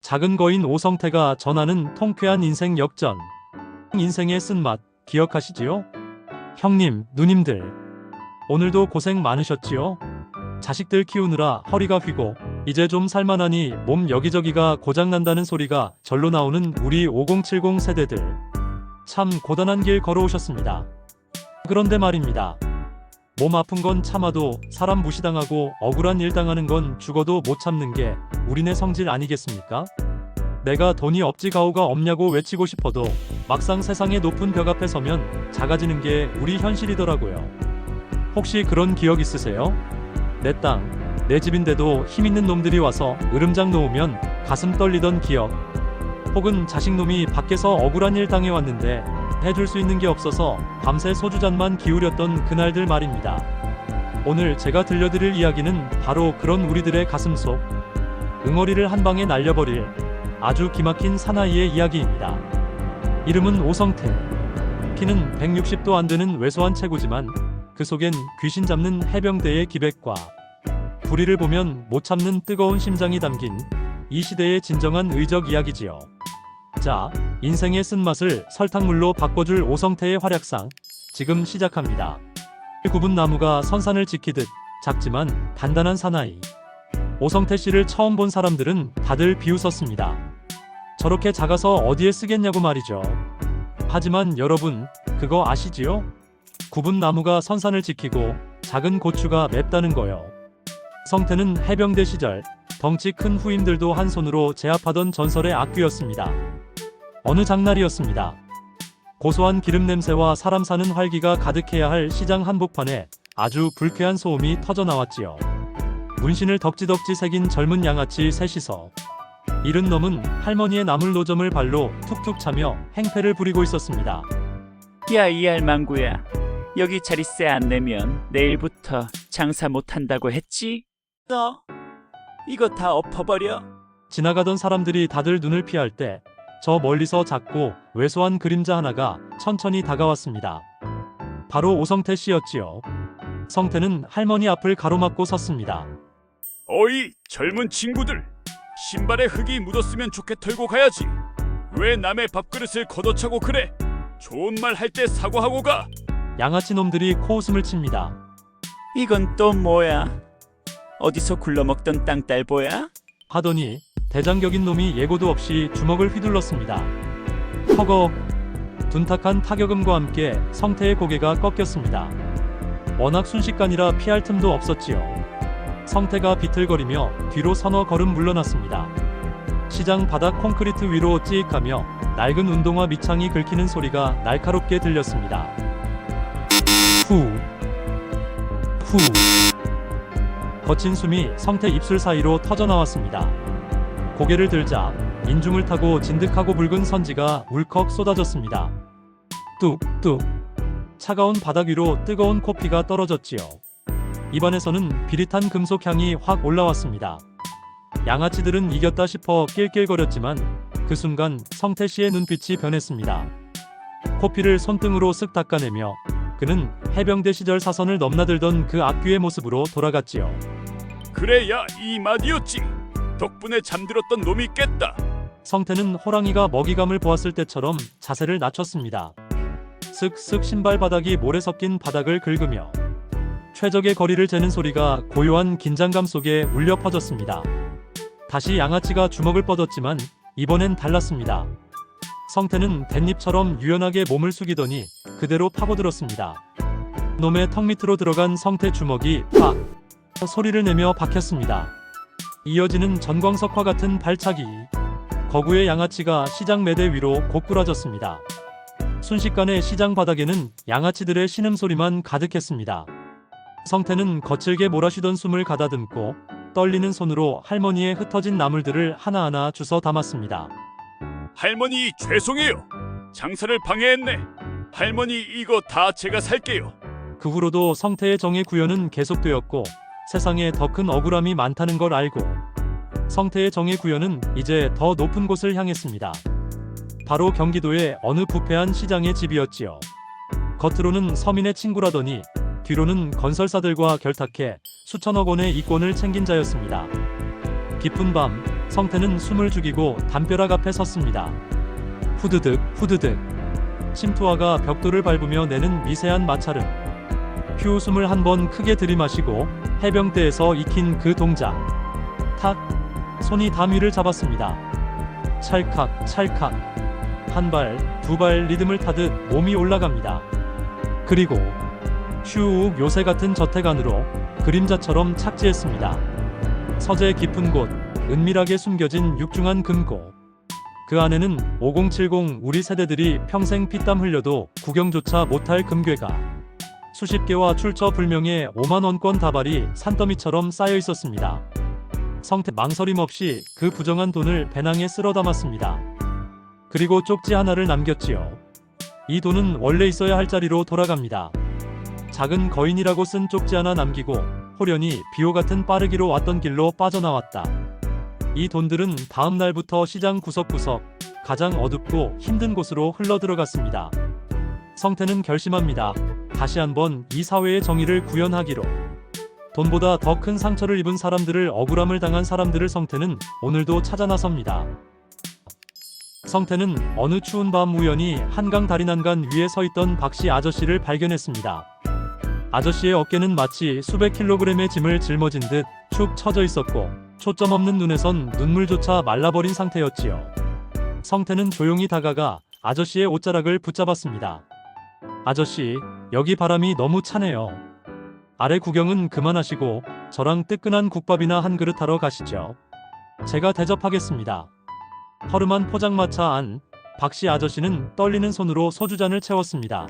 작은 거인 오성태가 전하는 통쾌한 인생 역전. 인생의 쓴맛 기억하시지요? 형님, 누님들, 오늘도 고생 많으셨지요? 자식들 키우느라 허리가 휘고 이제 좀 살만하니 몸 여기저기가 고장난다는 소리가 절로 나오는 우리 5070 세대들, 참 고단한 길 걸어오셨습니다. 그런데 말입니다. 몸 아픈 건 참아도 사람 무시당하고 억울한 일 당하는 건 죽어도 못 참는 게 우리네 성질 아니겠습니까? 내가 돈이 없지 가오가 없냐고 외치고 싶어도 막상 세상의 높은 벽 앞에 서면 작아지는 게 우리 현실이더라고요. 혹시 그런 기억 있으세요? 내 땅, 내 집인데도 힘있는 놈들이 와서 으름장 놓으면 가슴 떨리던 기억. 혹은 자식놈이 밖에서 억울한 일 당해왔는데 해줄 수 있는 게 없어서 밤새 소주잔만 기울였던 그날들 말입니다. 오늘 제가 들려드릴 이야기는 바로 그런 우리들의 가슴속 응어리를 한 방에 날려버릴 아주 기막힌 사나이의 이야기입니다. 이름은 오성태. 키는 160도 안 되는 왜소한 체구지만 그 속엔 귀신 잡는 해병대의 기백과 불의를 보면 못 참는 뜨거운 심장이 담긴 이 시대의 진정한 의적 이야기지요. 자, 인생의 쓴맛을 설탕물로 바꿔줄 오성태의 활약상 지금 시작합니다. 굽은 나무가 선산을 지키듯 작지만 단단한 사나이. 오성태 씨를 처음 본 사람들은 다들 비웃었습니다. 저렇게 작아서 어디에 쓰겠냐고 말이죠. 하지만 여러분, 그거 아시지요? 굽은 나무가 선산을 지키고 작은 고추가 맵다는 거요. 성태는 해병대 시절 덩치 큰 후임들도 한 손으로 제압하던 전설의 악귀였습니다. 어느 장날이었습니다. 고소한 기름 냄새와 사람 사는 활기가 가득해야 할 시장 한복판에 아주 불쾌한 소음이 터져 나왔지요. 문신을 덕지덕지 새긴 젊은 양아치 셋이서 이른 놈은 할머니의 나물 노점을 발로 툭툭 차며 행패를 부리고 있었습니다. 야, 이 알망구야, 여기 자릿세 안 내면 내일부터 장사 못한다고 했지? 너 이거 다 엎어버려. 지나가던 사람들이 다들 눈을 피할 때 저 멀리서 작고 왜소한 그림자 하나가 천천히 다가왔습니다. 바로 오성태 씨였지요. 성태는 할머니 앞을 가로막고 섰습니다. 어이, 젊은 친구들, 신발에 흙이 묻었으면 좋게 털고 가야지. 왜 남의 밥그릇을 걷어차고 그래? 좋은 말 할 때 사과하고 가. 양아치 놈들이 코웃음을 칩니다. 이건 또 뭐야? 어디서 굴러먹던 땅딸보야? 하더니 대장격인 놈이 예고도 없이 주먹을 휘둘렀습니다. 허걱. 둔탁한 타격음과 함께 성태의 고개가 꺾였습니다. 워낙 순식간이라 피할 틈도 없었지요. 성태가 비틀거리며 뒤로 서너 걸음 물러났습니다. 시장 바닥 콘크리트 위로 찌익하며 낡은 운동화 밑창이 긁히는 소리가 날카롭게 들렸습니다. 후. 후. 거친 숨이 성태 입술 사이로 터져나왔습니다. 고개를 들자 인중을 타고 진득하고 붉은 선지가 울컥 쏟아졌습니다. 뚝뚝. 차가운 바닥 위로 뜨거운 코피가 떨어졌지요. 입안에서는 비릿한 금속 향이 확 올라왔습니다. 양아치들은 이겼다 싶어 낄낄거렸지만 그 순간 성태 씨의 눈빛이 변했습니다. 코피를 손등으로 쓱 닦아내며 그는 해병대 시절 사선을 넘나들던 그 악귀의 모습으로 돌아갔지요. 그래야 이 맛이었지. 덕분에 잠들었던 놈이 깼다. 성태는 호랑이가 먹이감을 보았을 때처럼 자세를 낮췄습니다. 슥슥 신발 바닥이 모래 섞인 바닥을 긁으며 최적의 거리를 재는 소리가 고요한 긴장감 속에 울려 퍼졌습니다. 다시 양아치가 주먹을 뻗었지만 이번엔 달랐습니다. 성태는 댄잎처럼 유연하게 몸을 숙이더니 그대로 파고들었습니다. 놈의 턱 밑으로 들어간 성태 주먹이 팍 소리를 내며 박혔습니다. 이어지는 전광석화 같은 발차기. 거구의 양아치가 시장 매대 위로 고꾸라졌습니다. 순식간에 시장 바닥에는 양아치들의 신음소리만 가득했습니다. 성태는 거칠게 몰아쉬던 숨을 가다듬고 떨리는 손으로 할머니의 흩어진 나물들을 하나하나 주워 담았습니다. 할머니, 죄송해요. 장사를 방해했네. 할머니, 이거 다 제가 살게요. 그 후로도 성태의 정의 구현은 계속되었고 세상에 더 큰 억울함이 많다는 걸 알고 성태의 정의 구현은 이제 더 높은 곳을 향했습니다. 바로 경기도의 어느 부패한 시장의 집이었지요. 겉으로는 서민의 친구라더니 뒤로는 건설사들과 결탁해 수천억 원의 이권을 챙긴 자였습니다. 깊은 밤 성태는 숨을 죽이고 담벼락 앞에 섰습니다. 후드득 후드득. 침투화가 벽돌을 밟으며 내는 미세한 마찰음. 휴 숨을 한 번 크게 들이마시고 해병대에서 익힌 그 동작. 탁. 손이 담위를 잡았습니다. 찰칵 찰칵. 한 발, 두 발 리듬을 타듯 몸이 올라갑니다. 그리고 슈 요새 같은 저택 안으로 그림자처럼 착지했습니다. 서재 깊은 곳, 은밀하게 숨겨진 육중한 금고. 그 안에는 5070 우리 세대들이 평생 피땀 흘려도 구경조차 못할 금괴가 수십 개와 출처 불명의 5만원권 다발이 산더미처럼 쌓여 있었습니다. 성태 망설임 없이 그 부정한 돈을 배낭에 쓸어 담았습니다. 그리고 쪽지 하나를 남겼지요. 이 돈은 원래 있어야 할 자리로 돌아갑니다. 작은 거인이라고 쓴 쪽지 하나 남기고 호련히 비호 같은 빠르기로 왔던 길로 빠져나왔다. 이 돈들은 다음 날부터 시장 구석구석 가장 어둡고 힘든 곳으로 흘러들어갔습니다. 성태는 결심합니다. 다시 한번 이 사회의 정의를 구현하기로. 돈보다 더 큰 상처를 입은 사람들을, 억울함을 당한 사람들을 성태는 오늘도 찾아 나섭니다. 성태는 어느 추운 밤 우연히 한강 다리난간 위에 서 있던 박씨 아저씨를 발견했습니다. 아저씨의 어깨는 마치 수백 킬로그램의 짐을 짊어진 듯 축 처져 있었고 초점 없는 눈에선 눈물조차 말라버린 상태였지요. 성태는 조용히 다가가 아저씨의 옷자락을 붙잡았습니다. 아저씨, 여기 바람이 너무 차네요. 아래 구경은 그만하시고 저랑 뜨끈한 국밥이나 한 그릇 하러 가시죠. 제가 대접하겠습니다. 허름한 포장마차 안, 박씨 아저씨는 떨리는 손으로 소주잔을 채웠습니다.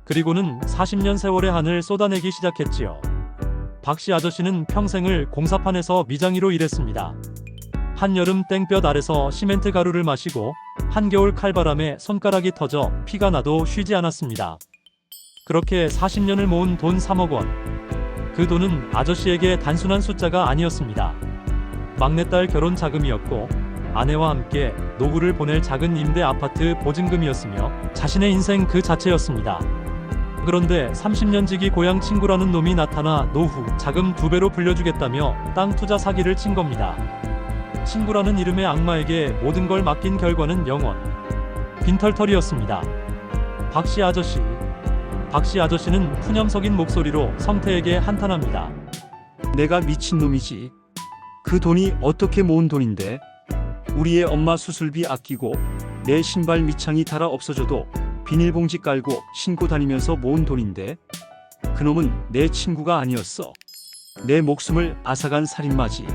그리고는 40년 세월의 한을 쏟아내기 시작했지요. 박씨 아저씨는 평생을 공사판에서 미장이로 일했습니다. 한여름 땡볕 아래서 시멘트 가루를 마시고 한겨울 칼바람에 손가락이 터져 피가 나도 쉬지 않았습니다. 그렇게 40년을 모은 돈 3억 원. 그 돈은 아저씨에게 단순한 숫자가 아니었습니다. 막내딸 결혼 자금이었고 아내와 함께 노후를 보낼 작은 임대 아파트 보증금이었으며 자신의 인생 그 자체였습니다. 그런데 30년 지기 고향 친구라는 놈이 나타나 노후 자금 2배로 불려주겠다며 땅 투자 사기를 친 겁니다. 친구라는 이름의 악마에게 모든 걸 맡긴 결과는 영원 빈털터리였습니다. 박씨 아저씨는 푸념 섞인 목소리로 성태에게 한탄합니다. 내가 미친놈이지. 그 돈이 어떻게 모은 돈인데? 우리의 엄마 수술비 아끼고 내 신발 밑창이 닳아 없어져도 비닐봉지 깔고 신고 다니면서 모은 돈인데 그놈은 내 친구가 아니었어. 내 목숨을 앗아간 살인마지.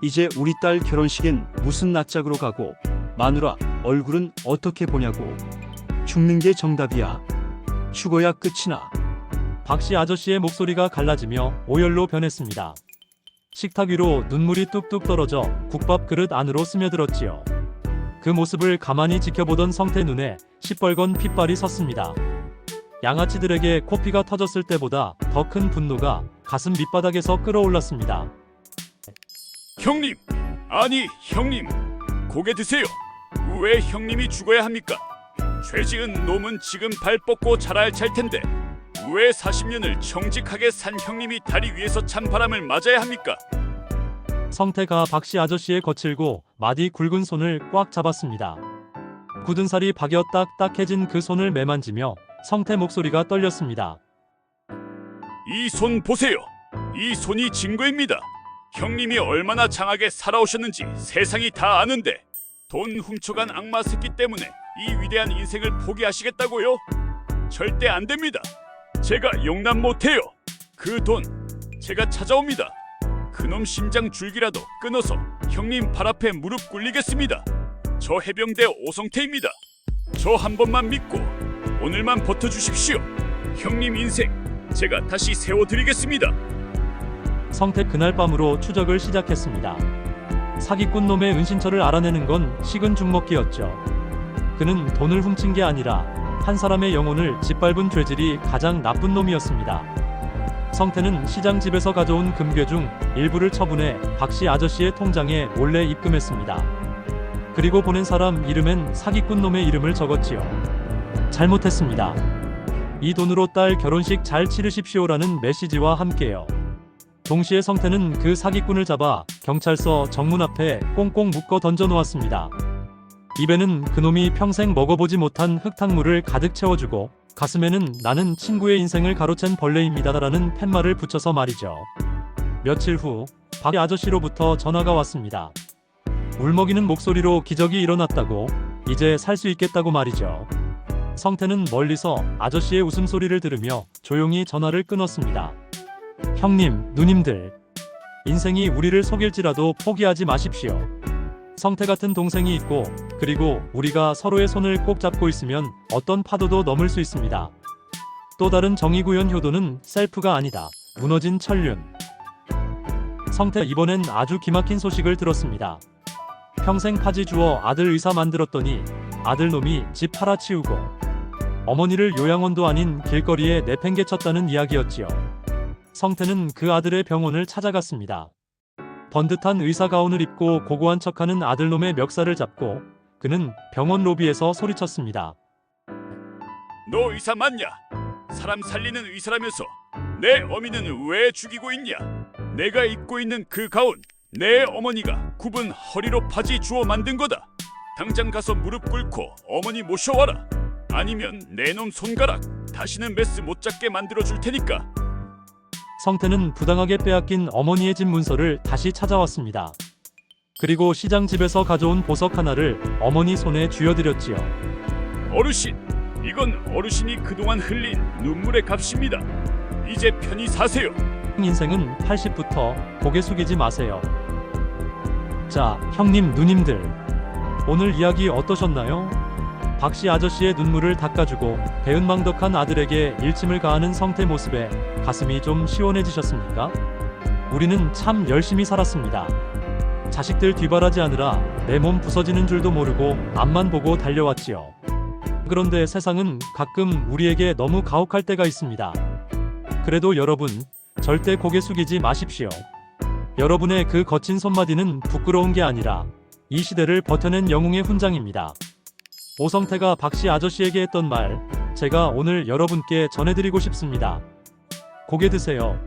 이제 우리 딸 결혼식엔 무슨 낯짝으로 가고 마누라 얼굴은 어떻게 보냐고. 죽는 게 정답이야. 죽어야 끝이나. 박씨 아저씨의 목소리가 갈라지며 오열로 변했습니다. 식탁 위로 눈물이 뚝뚝 떨어져 국밥 그릇 안으로 스며들었지요. 그 모습을 가만히 지켜보던 성태 눈에 시뻘건 핏발이 섰습니다. 양아치들에게 코피가 터졌을 때보다 더 큰 분노가 가슴 밑바닥에서 끓어올랐습니다. 형님, 아니 형님, 고개 드세요. 왜 형님이 죽어야 합니까? 죄 지은 놈은 지금 발 뻗고 자라야 찰 텐데 왜 40년을 정직하게 산 형님이 다리 위에서 찬바람을 맞아야 합니까? 성태가 박씨 아저씨의 거칠고 마디 굵은 손을 꽉 잡았습니다. 굳은 살이 박여 딱딱해진 그 손을 매만지며 성태 목소리가 떨렸습니다. 이 손 보세요. 이 손이 증거입니다. 형님이 얼마나 장하게 살아오셨는지 세상이 다 아는데 돈 훔쳐간 악마 새끼 때문에 이 위대한 인생을 포기하시겠다고요? 절대 안 됩니다. 제가 용납 못해요. 그 돈 제가 찾아옵니다. 그놈 심장 줄기라도 끊어서 형님 발 앞에 무릎 꿇리겠습니다. 저 해병대 오성태입니다. 저 한 번만 믿고 오늘만 버텨주십시오. 형님 인생 제가 다시 세워드리겠습니다. 성태 그날 밤으로 추적을 시작했습니다. 사기꾼 놈의 은신처를 알아내는 건 식은 죽 먹기였죠. 그는 돈을 훔친 게 아니라 한 사람의 영혼을 짓밟은 죄질이 가장 나쁜 놈이었습니다. 성태는 시장 집에서 가져온 금괴 중 일부를 처분해 박씨 아저씨의 통장에 몰래 입금했습니다. 그리고 보낸 사람 이름엔 사기꾼 놈의 이름을 적었지요. 잘못했습니다. 이 돈으로 딸 결혼식 잘 치르십시오라는 메시지와 함께요. 동시에 성태는 그 사기꾼을 잡아 경찰서 정문 앞에 꽁꽁 묶어 던져 놓았습니다. 입에는 그놈이 평생 먹어보지 못한 흙탕물을 가득 채워주고 가슴에는 나는 친구의 인생을 가로챈 벌레입니다라는 팻말을 붙여서 말이죠. 며칠 후 박 아저씨로부터 전화가 왔습니다. 울먹이는 목소리로 기적이 일어났다고, 이제 살 수 있겠다고 말이죠. 성태는 멀리서 아저씨의 웃음소리를 들으며 조용히 전화를 끊었습니다. 형님, 누님들, 인생이 우리를 속일지라도 포기하지 마십시오. 성태 같은 동생이 있고, 그리고 우리가 서로의 손을 꼭 잡고 있으면 어떤 파도도 넘을 수 있습니다. 또 다른 정의구현 효도는 셀프가 아니다. 무너진 천륜. 성태 이번엔 아주 기막힌 소식을 들었습니다. 평생 파지 주어 아들 의사 만들었더니 아들놈이 집 팔아치우고 어머니를 요양원도 아닌 길거리에 내팽개쳤다는 이야기였지요. 성태는 그 아들의 병원을 찾아갔습니다. 번듯한 의사 가운을 입고 고고한 척하는 아들놈의 멱살을 잡고 그는 병원 로비에서 소리쳤습니다. 너 의사 맞냐? 사람 살리는 의사라면서 내 어미는 왜 죽이고 있냐? 내가 입고 있는 그 가운 내 어머니가 굽은 허리로 파지 주워 만든 거다. 당장 가서 무릎 꿇고 어머니 모셔와라. 아니면 내 놈 손가락 다시는 메스 못 잡게 만들어 줄 테니까. 성태는 부당하게 빼앗긴 어머니의 집 문서를 다시 찾아왔습니다. 그리고 시장 집에서 가져온 보석 하나를 어머니 손에 쥐어드렸지요. 어르신, 이건 어르신이 그동안 흘린 눈물의 값입니다. 이제 편히 사세요. 인생은 80부터 고개 숙이지 마세요. 자, 형님, 누님들, 오늘 이야기 어떠셨나요? 박씨 아저씨의 눈물을 닦아주고 배은망덕한 아들에게 일침을 가하는 성태 모습에 가슴이 좀 시원해지셨습니까? 우리는 참 열심히 살았습니다. 자식들 뒤바라지 하느라 내 몸 부서지는 줄도 모르고 앞만 보고 달려왔지요. 그런데 세상은 가끔 우리에게 너무 가혹할 때가 있습니다. 그래도 여러분, 절대 고개 숙이지 마십시오. 여러분의 그 거친 손마디는 부끄러운 게 아니라 이 시대를 버텨낸 영웅의 훈장입니다. 오성태가 박씨 아저씨에게 했던 말, 제가 오늘 여러분께 전해드리고 싶습니다. 고개 드세요.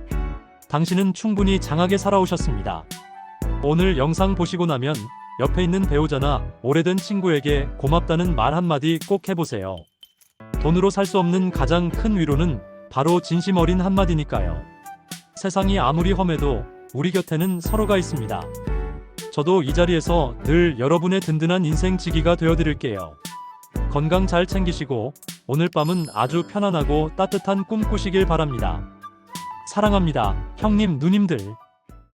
당신은 충분히 장하게 살아오셨습니다. 오늘 영상 보시고 나면 옆에 있는 배우자나 오래된 친구에게 고맙다는 말 한마디 꼭 해보세요. 돈으로 살 수 없는 가장 큰 위로는 바로 진심 어린 한마디니까요. 세상이 아무리 험해도 우리 곁에는 서로가 있습니다. 저도 이 자리에서 늘 여러분의 든든한 인생 지기가 되어드릴게요. 건강 잘 챙기시고 오늘 밤은 아주 편안하고 따뜻한 꿈 꾸시길 바랍니다. 사랑합니다, 형님, 누님들.